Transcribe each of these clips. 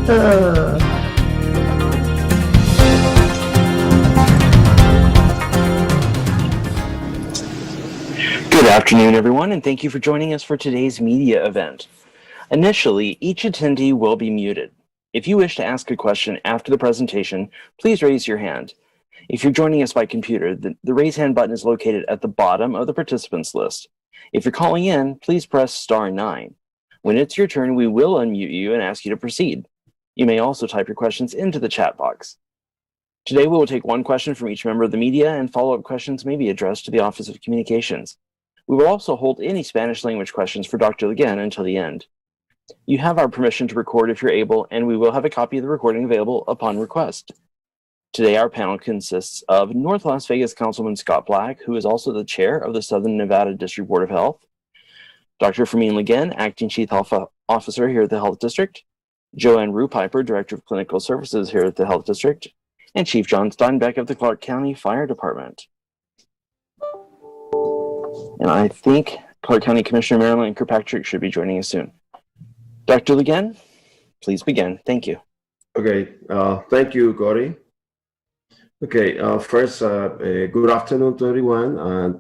Good afternoon, everyone, and thank you for joining us for today's media event. Initially, each attendee will be muted. If you wish to ask a question after the presentation, please raise your hand. If you're joining us by computer, the raise hand button is located at the bottom of the participants list. If you're calling in, please press *9. When it's your turn, we will unmute you and ask you to proceed. You may also type your questions into the chat box. Today, we will take one question from each member of the media, and follow-up questions may be addressed to the Office of Communications. We will also hold any Spanish language questions for Dr. Ligon until the end. You have our permission to record if you're able, and we will have a copy of the recording available upon request. Today, our panel consists of North Las Vegas Councilman Scott Black, who is also the chair of the Southern Nevada District Board of Health, Dr. Fermín Ligon, Acting Chief Health Officer here at the Health District, Joanne Rupiper, Director of Clinical Services here at the Health District, and Chief John Steinbeck of the Clark County Fire Department. And I think Clark County Commissioner Marilyn Kirkpatrick should be joining us soon. Dr. Ligon, please begin. Thank you. Okay, thank you, Corey. Okay, first, good afternoon to everyone, and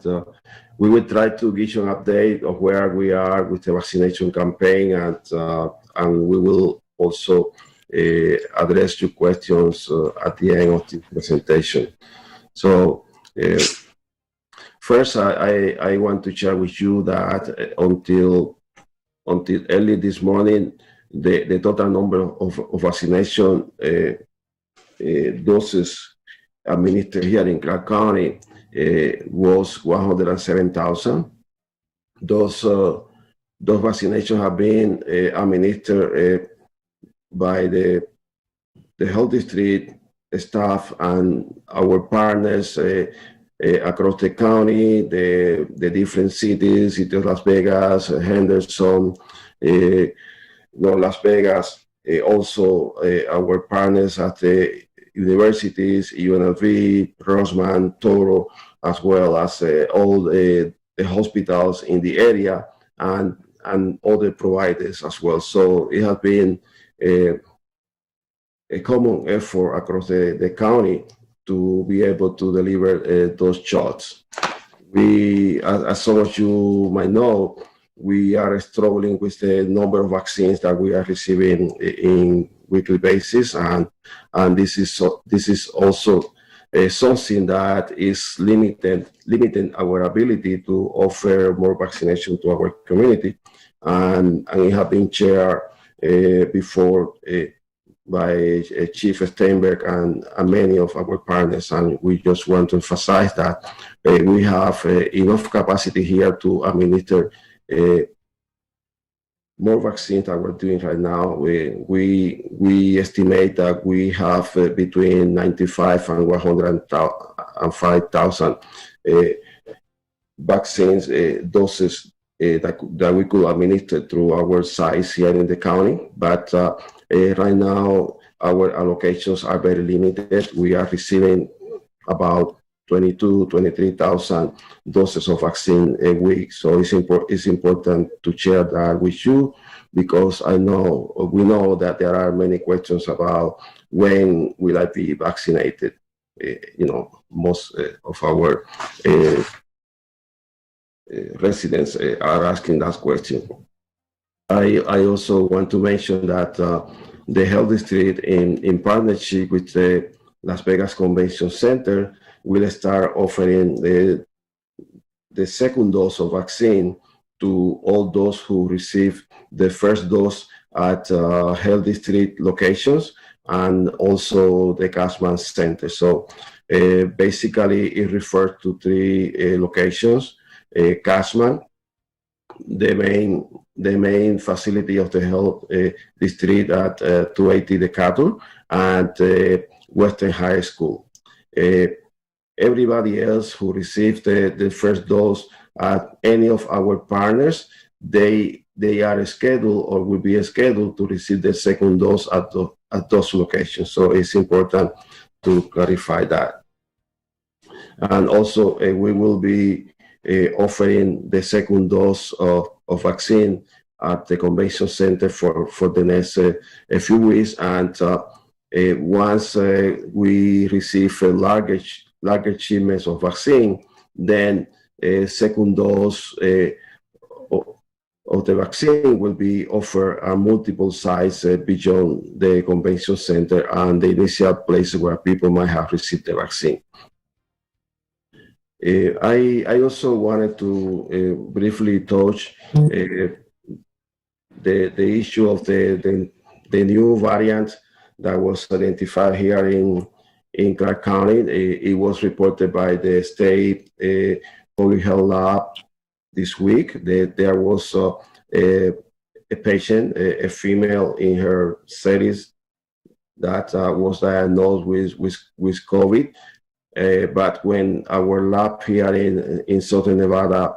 we will try to give you an update of where we are with the vaccination campaign, and we will also address your questions at the end of the presentation. So, first, I want to share with you that until early this morning, the total number of vaccination doses administered here in Clark County was 107,000. Those vaccinations have been administered by the Health District staff and our partners across the county, the different cities, City of Las Vegas, Henderson, North Las Vegas, also our partners at the universities, UNLV, Roseman, Toro, as well as all the hospitals in the area and other providers as well. So it has been a common effort across the county to be able to deliver those shots. We, as some of you might know, we are struggling with the number of vaccines that we are receiving in weekly basis, and this is also something that is limiting our ability to offer more vaccination to our community, and it has been shared before by Chief Steinbeck and many of our partners, and we just want to emphasize that we have enough capacity here to administer more vaccines than we're doing right now. We estimate that we have between 95 and 105,000 vaccines doses that we could administer through our sites here in the county. But right now, our allocations are very limited. We are receiving about 23,000 doses of vaccine a week. So it's important to share that with you, because we know that there are many questions about when will I be vaccinated. Most of our residents are asking that question. I also want to mention that the Health District, in partnership with the Las Vegas Convention Center, will start offering the second dose of vaccine to all those who receive the first dose at Health District locations and also the Cashman Center. So basically, it refers to three locations: Cashman, the main facility of the Health District at 280 Decatur, and Western High School. Everybody else who received the first dose at any of our partners, they are scheduled or will be scheduled to receive the second dose at those locations. So it's important to clarify that. And also, we will be offering the second dose of vaccine at the convention center for the next a few weeks. And once we receive larger shipments of vaccine, then second dose of the vaccine will be offered at multiple sites beyond the convention center and the initial places where people might have received the vaccine. I also wanted to briefly touch the issue of the new variant that was identified here in Clark County. It was reported by the state public health lab this week that there was a patient, a female in her 30s, that was diagnosed with COVID. But when our lab here in Southern Nevada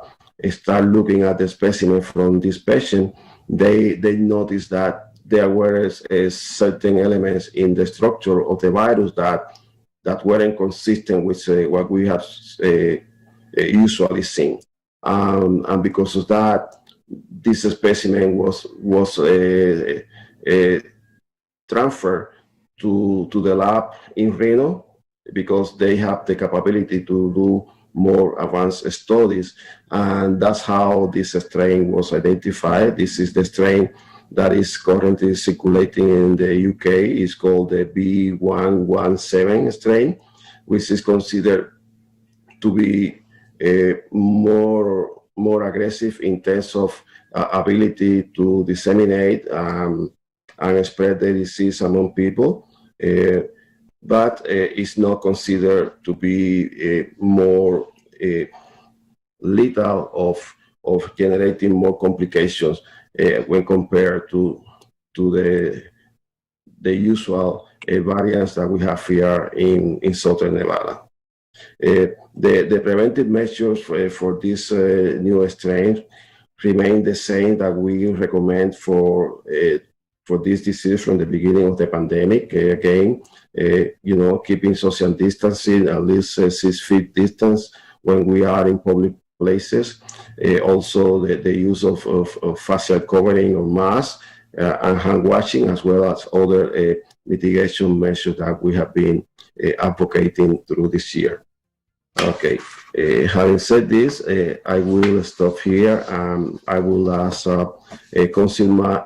start looking at the specimen from this patient, they noticed that there were certain elements in the structure of the virus that weren't consistent with what we have usually seen. And because of that, this specimen was transferred to the lab in Reno, because they have the capability to do more advanced studies. And that's how this strain was identified. This is the strain that is currently circulating in the UK. It's called the B117 strain, which is considered to be more aggressive in terms of ability to disseminate and spread the disease among people. But it's not considered to be more lethal of generating more complications when compared to the usual variants that we have here in Southern Nevada. The preventive measures for this new strain remain the same that we recommend for this disease from the beginning of the pandemic. Again, keeping social distancing, at least 6 feet distance when we are in public places. Also, the use of facial covering or mask and hand washing, as well as other mitigation measures that we have been advocating through this year. Okay, having said this, I will stop here. I will ask Councilman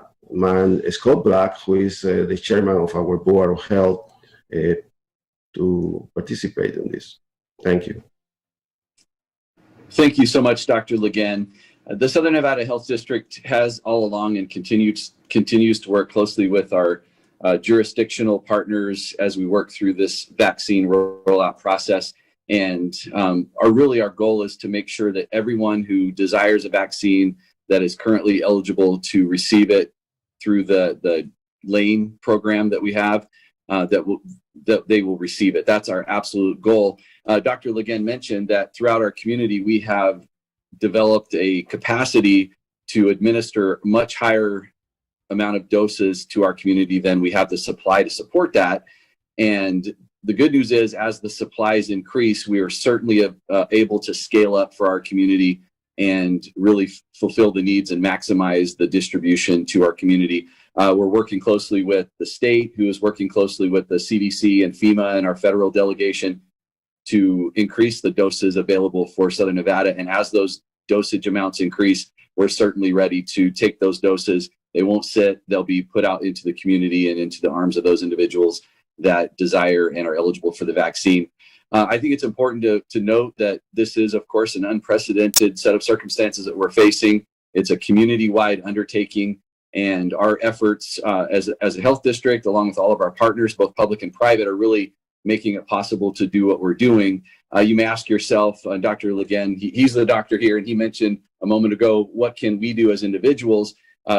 Scott Black, who is the chairman of our Board of Health, to participate in this. Thank you. Thank you so much, Dr. Legan. The Southern Nevada Health District has all along and continues to work closely with our jurisdictional partners as we work through this vaccine rollout process. And our goal is to make sure that everyone who desires a vaccine that is currently eligible to receive it through the lane program that we have, that they will receive it. That's our absolute goal. Dr. Legan mentioned that throughout our community, we have developed a capacity to administer much higher amount of doses to our community than we have the supply to support that. And the good news is, as the supplies increase, we are certainly able to scale up for our community and really fulfill the needs and maximize the distribution to our community. We're working closely with the state, who is working closely with the CDC and FEMA and our federal delegation to increase the doses available for Southern Nevada. And as those dosage amounts increase, we're certainly ready to take those doses. They won't sit, they'll be put out into the community and into the arms of those individuals that desire and are eligible for the vaccine. I think it's important to note that this is, of course, an unprecedented set of circumstances that we're facing. It's a community-wide undertaking, and our efforts as a health district, along with all of our partners, both public and private, are really making it possible to do what we're doing. You may ask yourself, Dr. Legan, he's the doctor here, and he mentioned a moment ago, what can we do as individuals?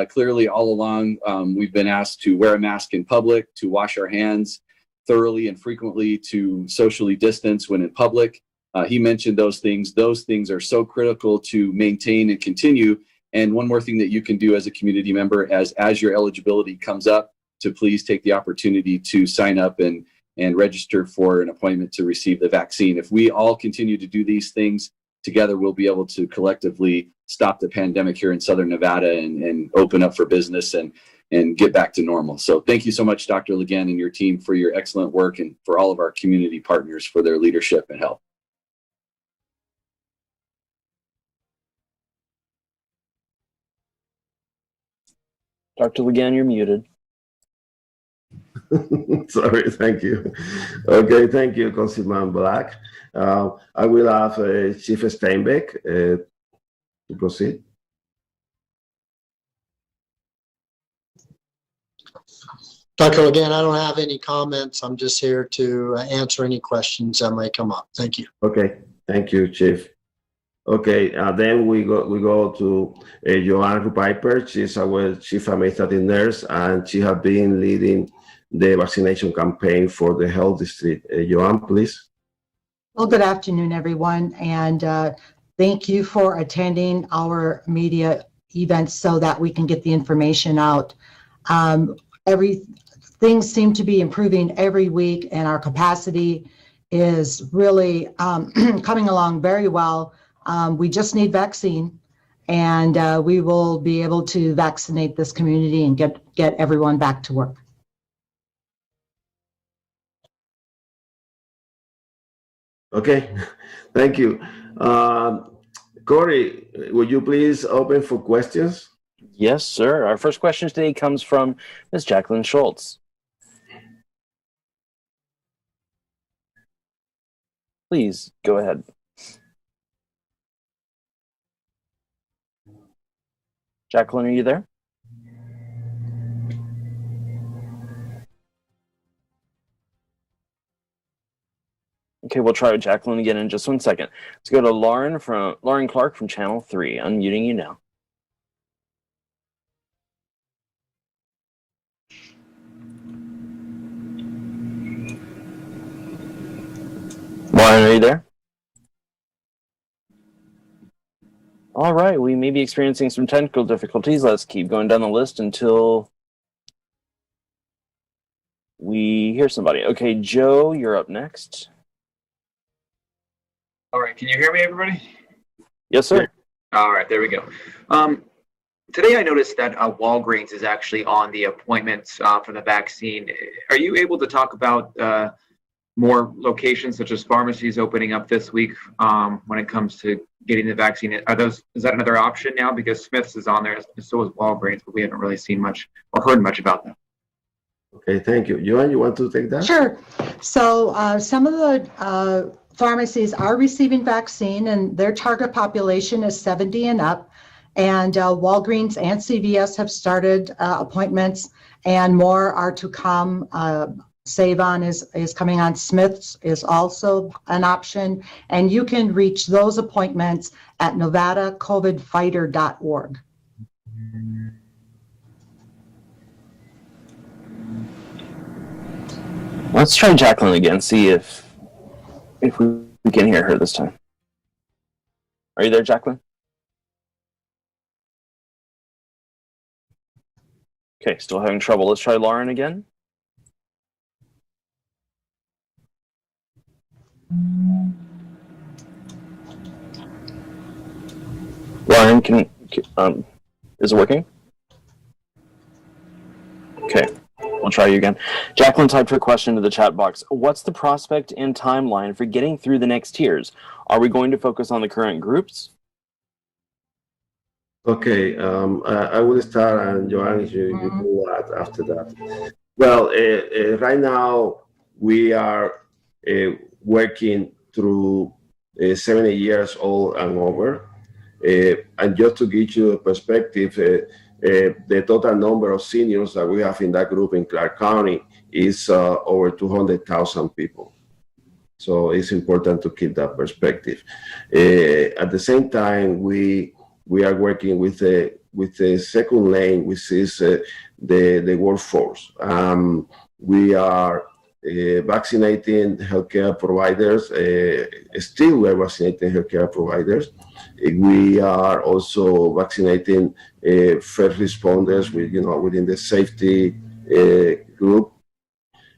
Clearly, all along, we've been asked to wear a mask in public, to wash our hands thoroughly and frequently, to socially distance when in public. He mentioned those things. Those things are so critical to maintain and continue. And one more thing that you can do as a community member, as your eligibility comes up, to please take the opportunity to sign up and register for an appointment to receive the vaccine. If we all continue to do these things together we'll be able to collectively stop the pandemic here in Southern Nevada and open up for business and get back to normal. So thank you so much, Dr. Legan and your team, for your excellent work, and for all of our community partners for their leadership and help. Dr. Legan, you're muted. Sorry, thank you. Okay, thank you, Councilman Black. I will have Chief Steinbeck to proceed. Dr. Legan, I don't have any comments. I'm just here to answer any questions that might come up. Thank you. Okay, thank you, Chief. Okay, then we go to Joanne Piper. She's our Chief Administrative Nurse, and she has been leading the vaccination campaign for the health district. Joanne, please. Well, good afternoon, everyone, and thank you for attending our media events so that we can get the information out. Things seem to be improving every week, and our capacity is really coming along very well. We just need vaccine, and we will be able to vaccinate this community and get everyone back to work. Okay, thank you. Corey, would you please open for questions? Yes, sir. Our first question today comes from Ms. Jacqueline Schultz. Please go ahead. Jacqueline, are you there? Okay, we'll try with Jacqueline again in just 1 second. Let's go to Lauren Clark from Channel 3. Unmuting you now. Lauren, are you there? All right, we may be experiencing some technical difficulties. Let's keep going down the list until we hear somebody. Okay, Joe, you're up next. All right, can you hear me, everybody? Yes, sir. All right, there we go. Today I noticed that Walgreens is actually on the appointments for the vaccine. Are you able to talk about more locations such as pharmacies opening up this week when it comes to getting the vaccine? Is that another option now? Because Smith's is on there, so is Walgreens, but we haven't really seen much or heard much about them. Okay, thank you. Joanne, you want to take that? Sure. So some of the pharmacies are receiving vaccine, and their target population is 70 and up. And Walgreens and CVS have started appointments, and more are to come. Save-On is coming on. Smith's is also an option, and you can reach those appointments at nevadacovidfighter.org. Let's try Jacqueline again, see if we can hear her this time. Are you there, Jacqueline? Okay, still having trouble. Let's try Lauren again. Lauren, is it working? Okay, we'll try you again. Jacqueline typed her question into the chat box. What's the prospect and timeline for getting through the next tiers? Are we going to focus on the current groups? Okay, I will start, and Joanne, you do that after that. Well, right now we are working through 70 years old and over. And just to give you a perspective, the total number of seniors that we have in that group in Clark County is over 200,000 people. So it's important to keep that perspective. At the same time, we are working with the second lane, which is the workforce. We are vaccinating healthcare providers. Still, we're vaccinating healthcare providers. We are also vaccinating first responders within the safety group,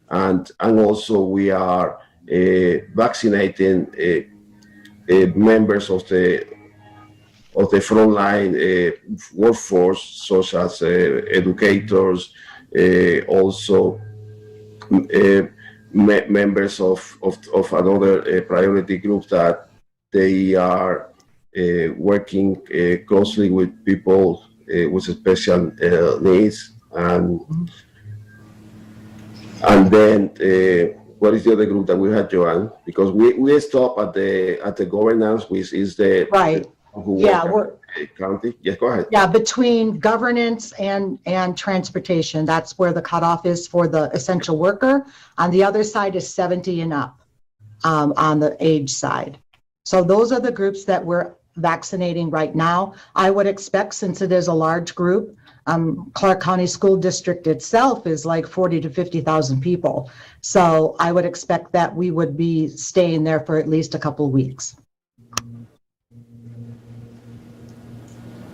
and also we are vaccinating members of the frontline workforce, such as educators, also members of another priority group that they are working closely with people with special needs, and then what is the other group that we had, Joanne? Because we stop at the governance, which is the Right. who Yeah, work at the county. Yes, go ahead. Yeah, between governance and transportation, that's where the cutoff is for the essential worker. On the other side is 70 and up, on the age side. So those are the groups that we're vaccinating right now. I would expect, since it is a large group, Clark County School District itself is like 40 to 50,000 people. So I would expect that we would be staying there for at least a couple of weeks.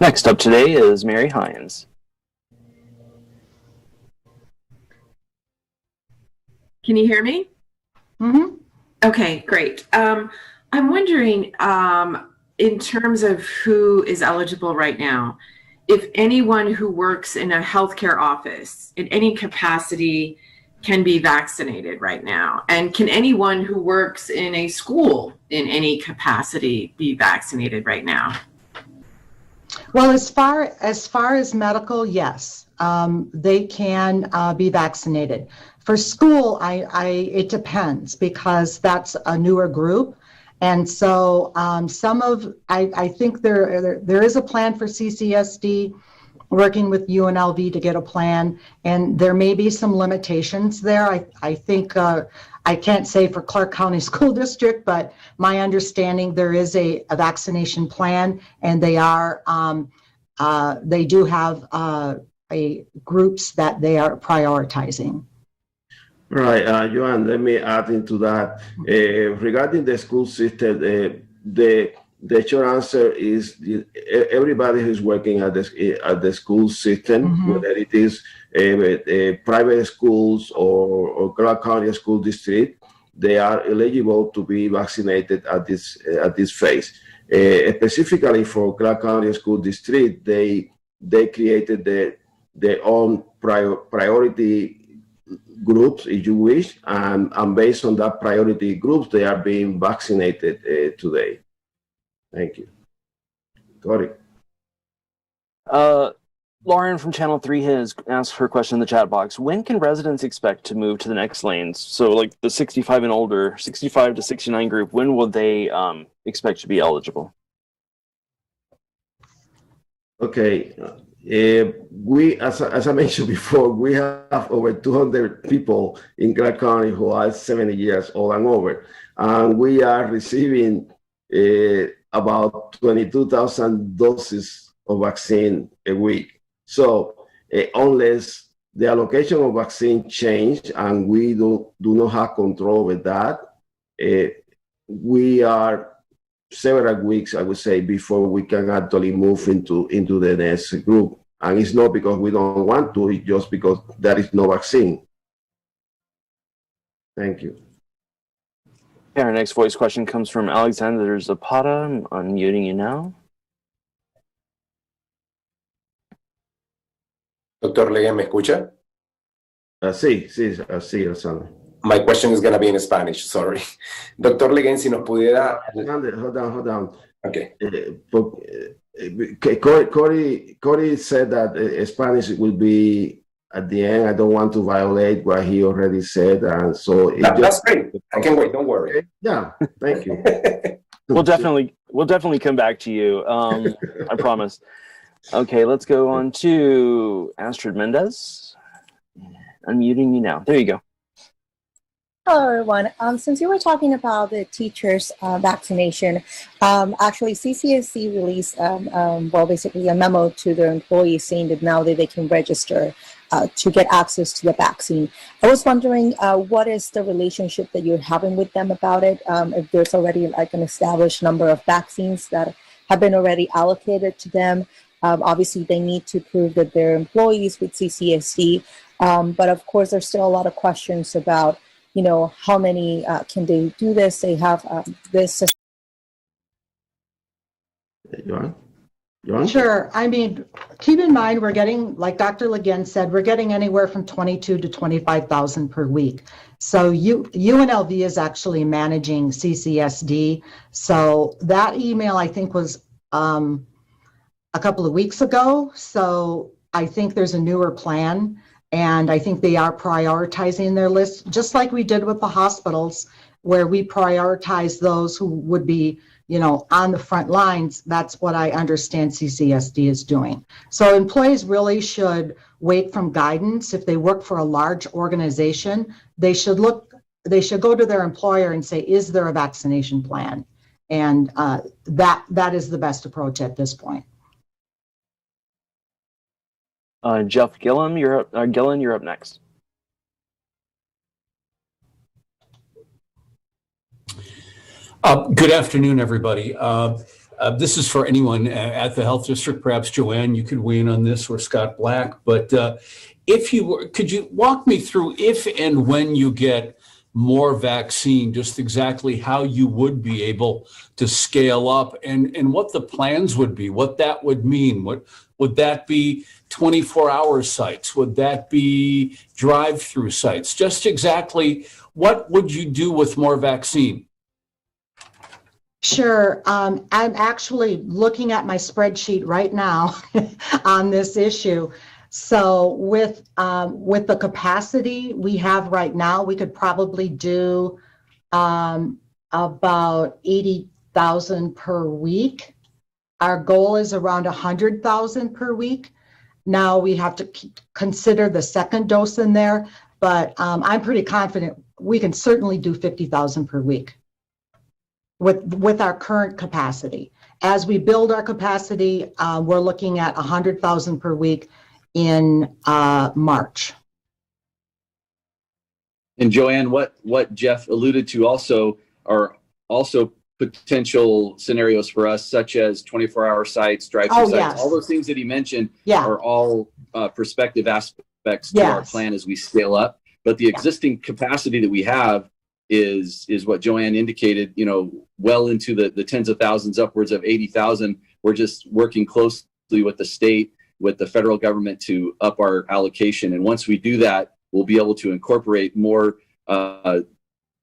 Next up today is Mary Hines. Can you hear me? Mm-hmm. Okay, great. I'm wondering, in terms of who is eligible right now, if anyone who works in a healthcare office in any capacity can be vaccinated right now, and can anyone who works in a school in any capacity be vaccinated right now? Well, as far as medical, yes, they can be vaccinated. For school, it depends, because that's a newer group, and so I think there is a plan for CCSD, working with UNLV to get a plan, and there may be some limitations there. I think I can't say for Clark County School District, but my understanding, there is a vaccination plan, and they do have groups that they are prioritizing. Right, Joanne, let me add into that. Regarding the school system, the short answer is everybody who's working at the school system, Mm-hmm. whether it is private schools or Clark County School District, they are eligible to be vaccinated at this phase. Specifically for Clark County School District, they created their own priority groups, if you wish, and based on that priority groups, they are being vaccinated today. Thank you. Cory. Lauren from Channel 3 has asked her question in the chat box. When can residents expect to move to the next lanes? So like the 65 and older, 65 to 69 group, when will they expect to be eligible? Okay. We, as I mentioned before, we have over 200 people in Clark County who are 70 years old and over, and we are receiving about 22,000 doses of vaccine a week. So unless the allocation of vaccine change and we do not have control with that, we are several weeks, I would say, before we can actually move into the next group. And it's not because we don't want to, it's just because there is no vaccine. Thank you. Our next voice question comes from Alexander Zapata. I'm unmuting you now. Doctor Leguén, ¿me escucha? Sí, Alexander. My question is going to be in Spanish, sorry. Doctor Leguén, si nos pudiera... Hold on. Okay. Cory said that Spanish will be at the end. I don't want to violate what he already said, and so that's great. I can wait. Don't worry. Yeah, thank you. We'll definitely come back to you. I promise. Okay, let's go on to Astrid Mendez. Unmuting you now. There you go. Hello, everyone. Since you were talking about the teachers' vaccination, actually CCSC released, basically a memo to their employees saying that now that they can register to get access to the vaccine. I was wondering what is the relationship that you're having with them about it? If there's already like an established number of vaccines that have been already allocated to them. Obviously, they need to prove that they're employees with CCSD, but of course, there's still a lot of questions about how many can they do this? They have this Joanne? Sure. I mean, keep in mind, we're getting, like Dr. Legin said, we're getting anywhere from 22 to 25,000 per week. So UNLV is actually managing CCSD. So that email, I think, was a couple of weeks ago. So I think there's a newer plan, and I think they are prioritizing their list, just like we did with the hospitals, where we prioritize those who would be, you know, on the front lines. That's what I understand CCSD is doing. So employees really should wait from guidance. If they work for a large organization, they should go to their employer and say, is there a vaccination plan? And that is the best approach at this point. Jeff Gillen, you're up next. Good afternoon, everybody. This is for anyone at the health district. Perhaps Joanne, you could weigh in on this, or Scott Black. But could you walk me through, if and when you get more vaccine, just exactly how you would be able to scale up, and what the plans would be, what that would mean? What would that be? 24-hour sites? Would that be drive-through sites? Just exactly what would you do with more vaccine? Sure. I'm actually looking at my spreadsheet right now on this issue. So with the capacity we have right now, we could probably do about 80,000 per week. Our goal is around 100,000 per week. Now we have to consider the second dose in there, but I'm pretty confident we can certainly do 50,000 per week with our current capacity. As we build our capacity, we're looking at 100,000 per week in March. And Joanne, what Jeff alluded to also are also potential scenarios for us, such as 24-hour sites, drive-through sites. Yes. All those things that he mentioned Yeah. are all prospective aspects to our Yes. plan as we scale up. But the existing capacity that we have is what Joanne indicated, you know, well into the tens of thousands, upwards of 80,000. We're just working closely with the state, with the federal government to up our allocation. And once we do that, we'll be able to incorporate more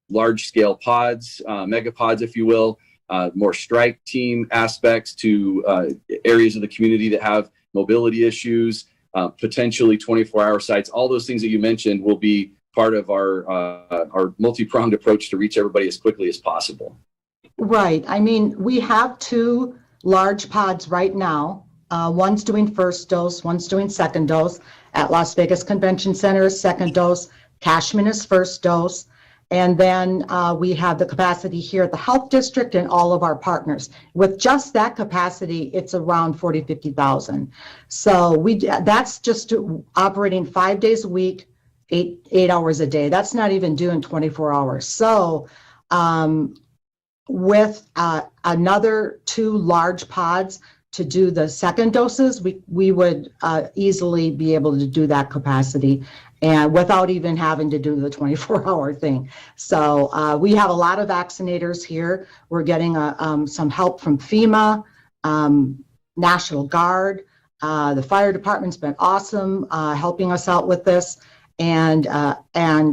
large-scale pods, megapods, if you will, more strike team aspects to areas of the community that have mobility issues, potentially 24-hour sites. All those things that you mentioned will be part of our multi-pronged approach to reach everybody as quickly as possible. Right. I mean, we have 2 large pods right now. One's doing first dose, one's doing second dose. At Las Vegas Convention Center is second dose, Cashman is first dose. And then we have the capacity here at the health district and all of our partners. With just that capacity, it's around 40, 50,000. So that's just operating 5 days a week, eight hours a day. That's not even doing 24 hours. So with another 2 large pods to do the second doses, we would easily be able to do that capacity, and without even having to do the 24-hour thing. So we have a lot of vaccinators here. We're getting some help from FEMA, National Guard. The fire department's been awesome helping us out with this. And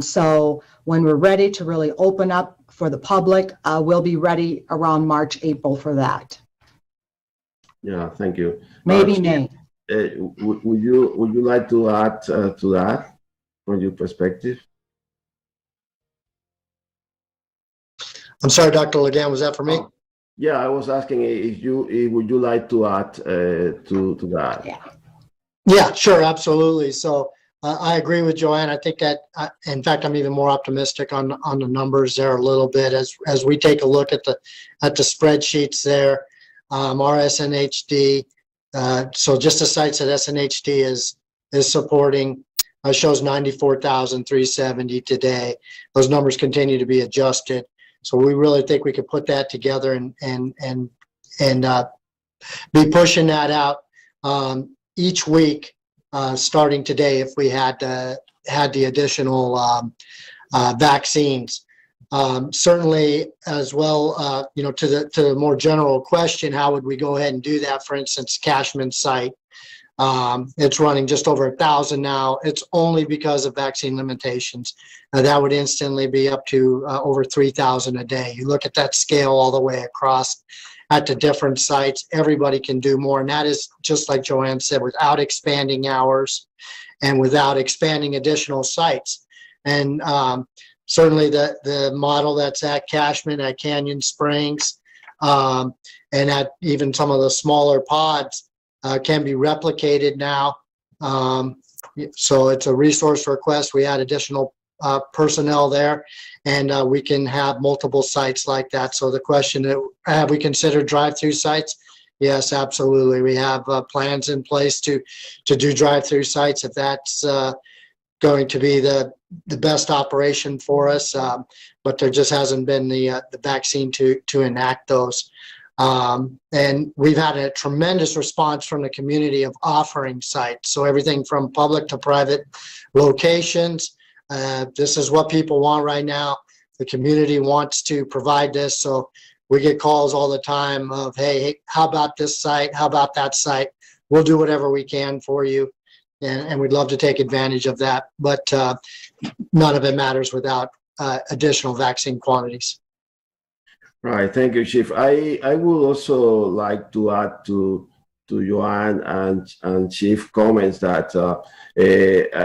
so when we're ready to really open up for the public, we'll be ready around March, April for that. Yeah, thank you. Maybe May. Would you like to add to that from your perspective? I'm sorry, Dr. Legin, was that for me? Yeah, I was asking if would you like to add to that? Yeah, sure, absolutely. So I agree with Joanne. I think that, in fact, I'm even more optimistic on the numbers there a little bit as we take a look at the spreadsheets there. Our SNHD, so just the sites that SNHD is supporting shows 94,370 today. Those numbers continue to be adjusted. So we really think we could put that together and be pushing that out each week, starting today if we had the additional vaccines. Certainly, as well, to the more general question, how would we go ahead and do that? For instance, Cashman site, it's running just over 1,000 now. It's only because of vaccine limitations. That would instantly be up to over 3,000 a day. You look at that scale all the way across at the different sites, everybody can do more. And that is, just like Joanne said, without expanding hours and without expanding additional sites. And certainly the model that's at Cashman, at Canyon Springs, and at even some of the smaller pods can be replicated now. So it's a resource request. We add additional personnel there, and we can have multiple sites like that. So the question, have we considered drive-through sites? Yes, absolutely. We have plans in place to do drive-through sites if that's going to be the best operation for us, but there just hasn't been the vaccine to enact those. And we've had a tremendous response from the community of offering sites. So everything from public to private locations. This is what people want right now. The community wants to provide this. So we get calls all the time of, hey, how about this site? How about that site? We'll do whatever we can for you. And we'd love to take advantage of that. But none of it matters without additional vaccine quantities. Right. Thank you, Chief. I would also like to add to Joanne and Chief comments that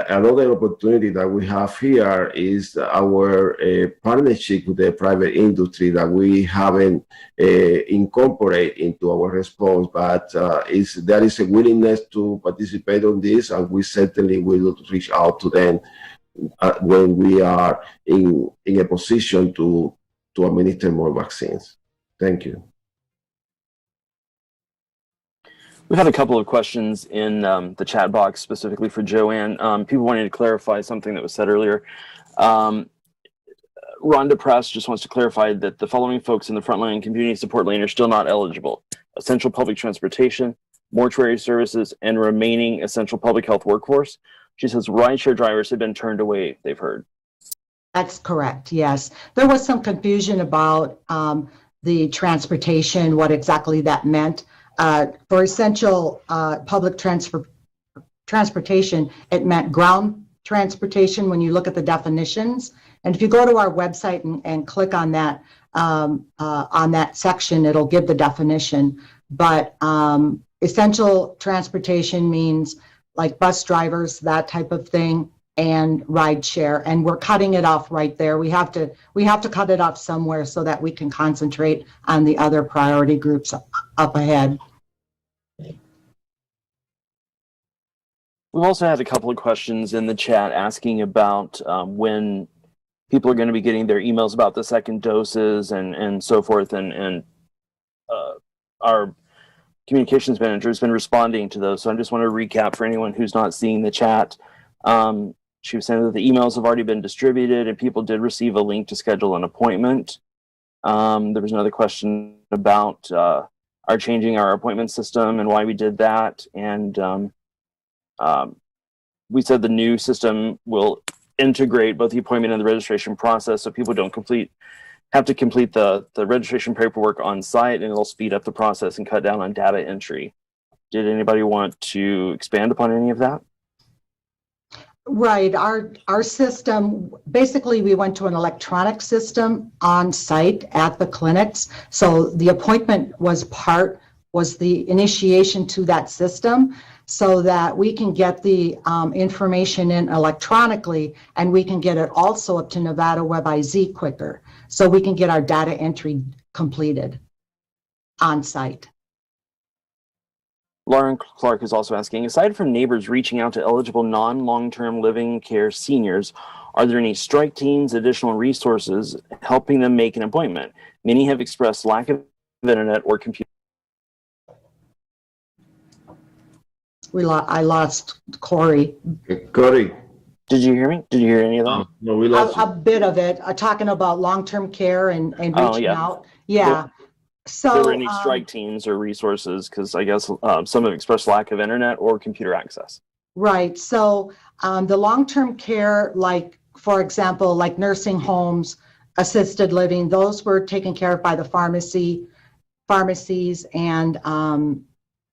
another opportunity that we have here is our partnership with the private industry that we haven't incorporated into our response, but there is a willingness to participate on this, and we certainly will reach out to them when we are in a position to administer more vaccines. Thank you. We've had a couple of questions in the chat box specifically for Joanne. People wanted to clarify something that was said earlier. Rhonda Press just wants to clarify that the following folks in the frontline community support lane are still not eligible: essential public transportation, mortuary services, and remaining essential public health workforce. She says rideshare drivers have been turned away, they've heard. That's correct, yes. There was some confusion about the transportation, what exactly that meant. For essential public transportation, it meant ground transportation when you look at the definitions. And if you go to our website and click on that section, it'll give the definition. But essential transportation means like bus drivers, that type of thing, and ride share. And we're cutting it off right there. We have to cut it off somewhere so that we can concentrate on the other priority groups up ahead. We've also had a couple of questions in the chat asking about when people are going to be getting their emails about the second doses and so forth. And our communications manager has been responding to those. So I just want to recap for anyone who's not seeing the chat. She was saying that the emails have already been distributed and people did receive a link to schedule an appointment. There was another question about our changing our appointment system and why we did that. And we said the new system will integrate both the appointment and the registration process, so people don't have to complete the registration paperwork on site, and it'll speed up the process and cut down on data entry. Did anybody want to expand upon any of that? Right. Our system, basically we went to an electronic system on site at the clinics. So the appointment was the initiation to that system so that we can get the information in electronically, and we can get it also up to Nevada WebIZ quicker. So we can get our data entry completed on site. Lauren Clark is also asking, aside from neighbors reaching out to eligible non-long-term living care seniors, are there any strike teams, additional resources helping them make an appointment? Many have expressed lack of internet or computer. I lost Corey. Corey. Did you hear me? Did you hear any of that? No, we lost A bit of it, talking about long-term care and reaching out. Yeah. So, are there any strike teams or resources? Because I guess some have expressed lack of internet or computer access. Right. So the long-term care, like, for example, like nursing homes, assisted living, those were taken care of by the pharmacies and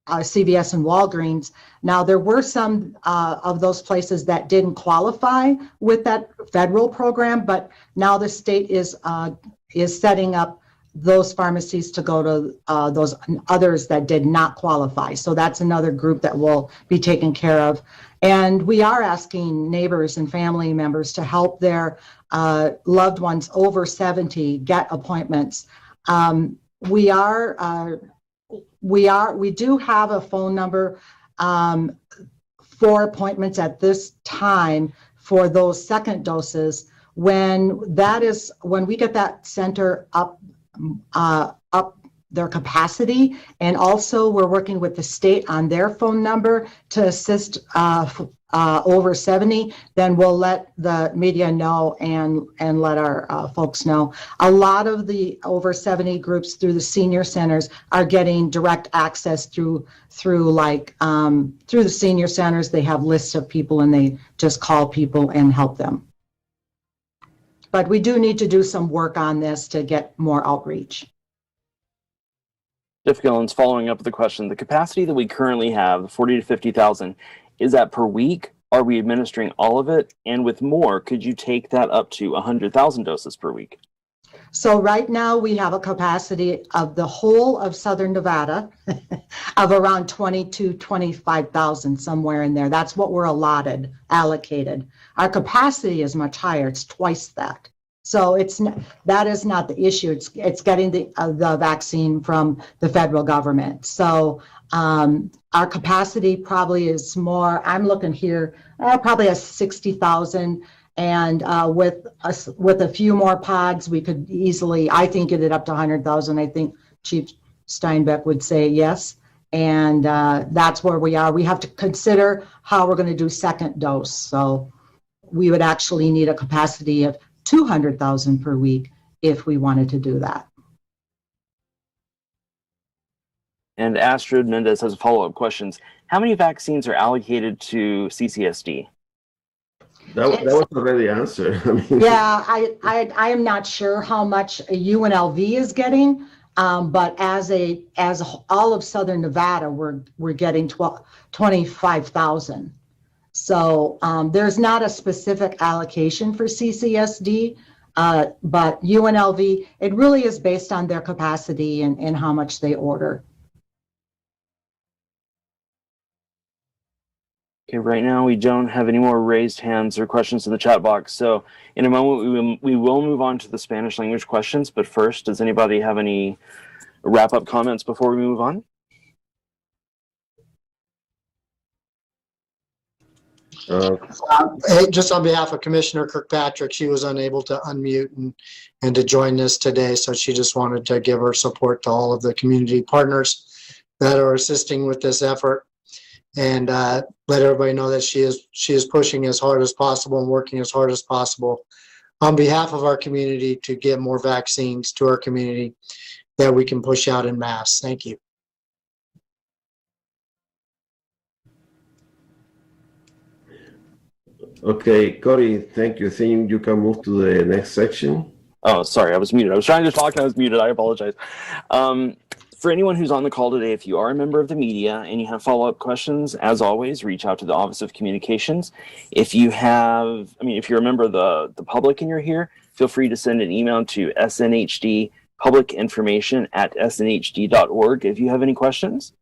CVS and Walgreens. Now, there were some of those places that didn't qualify with that federal program, but now the state is setting up those pharmacies to go to those others that did not qualify. So that's another group that will be taken care of. And we are asking neighbors and family members to help their loved ones over 70 get appointments. We do have a phone number for appointments at this time for those second doses. When we get that center up their capacity, and also we're working with the state on their phone number to assist over 70, then we'll let the media know and let our folks know. A lot of the over 70 groups through the senior centers are getting direct access through the senior centers. They have lists of people and they just call people and help them. But we do need to do some work on this to get more outreach. Jeff Gillens, following up with the question, the capacity that we currently have, 40 to 50,000, is that per week? Are we administering all of it? And with more, could you take that up to 100,000 doses per week? So right now we have a capacity of the whole of Southern Nevada of around 25,000, somewhere in there. That's what we're allocated. Our capacity is much higher. It's twice that. So that is not the issue. It's getting the vaccine from the federal government. So our capacity probably is more. I'm looking here, probably a 60,000, and with a few more pods, we could easily, I think, get it up to 100,000. I think Chief Steinbeck would say yes, and that's where we are. We have to consider how we're going to do second dose. So we would actually need a capacity of 200,000 per week if we wanted to do that. And Astrid Mendez has follow-up questions. How many vaccines are allocated to CCSD? That was already answered. I mean, Yeah, I am not sure how much UNLV is getting, but as all of Southern Nevada, we're getting 25,000. So there's not a specific allocation for CCSD, but UNLV, it really is based on their capacity and how much they order. Okay, right now we don't have any more raised hands or questions in the chat box. So in a moment, we will move on to the Spanish language questions. But first, does anybody have any wrap-up comments before we move on? Just on behalf of Commissioner Kirkpatrick, she was unable to unmute and to join us today. So she just wanted to give her support to all of the community partners that are assisting with this effort, and let everybody know that she is pushing as hard as possible and working as hard as possible on behalf of our community to get more vaccines to our community that we can push out in mass. Thank you. okay, Cody, thank you. I think you can move to the next section. Oh, sorry, I was muted. I was trying to talk and I was muted. I apologize. For anyone who's on the call today, if you are a member of the media and you have follow-up questions, as always, reach out to the Office of Communications. If you're a member of the public and you're here, feel free to send an email to snhdpublicinformation@snhd.org if you have any questions.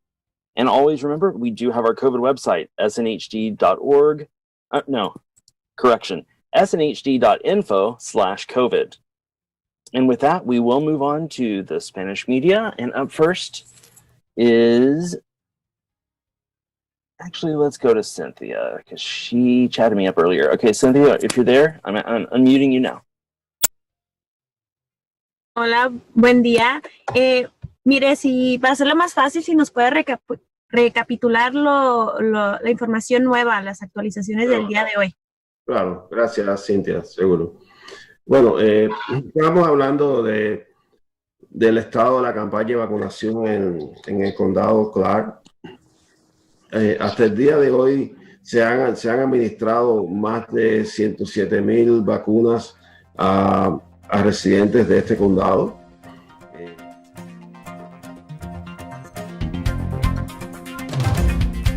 And always remember, we do have our COVID website, snhd.org. snhd.info/COVID. And with that, we will move on to the Spanish media. And up first is, actually, let's go to Cynthia, because she chatted me up earlier. Okay, Cynthia, if you're there, I'm unmuting you now. Hola, buen día. Mire, para hacerlo más fácil, si nos puede recapitular la información nueva, las actualizaciones del día de hoy. Claro, gracias, Cintia, seguro. Bueno, estamos hablando del estado de la campaña de vacunación en el condado Clark. Hasta el día de hoy se han administrado más de 107,000 vacunas a a residentes de este condado.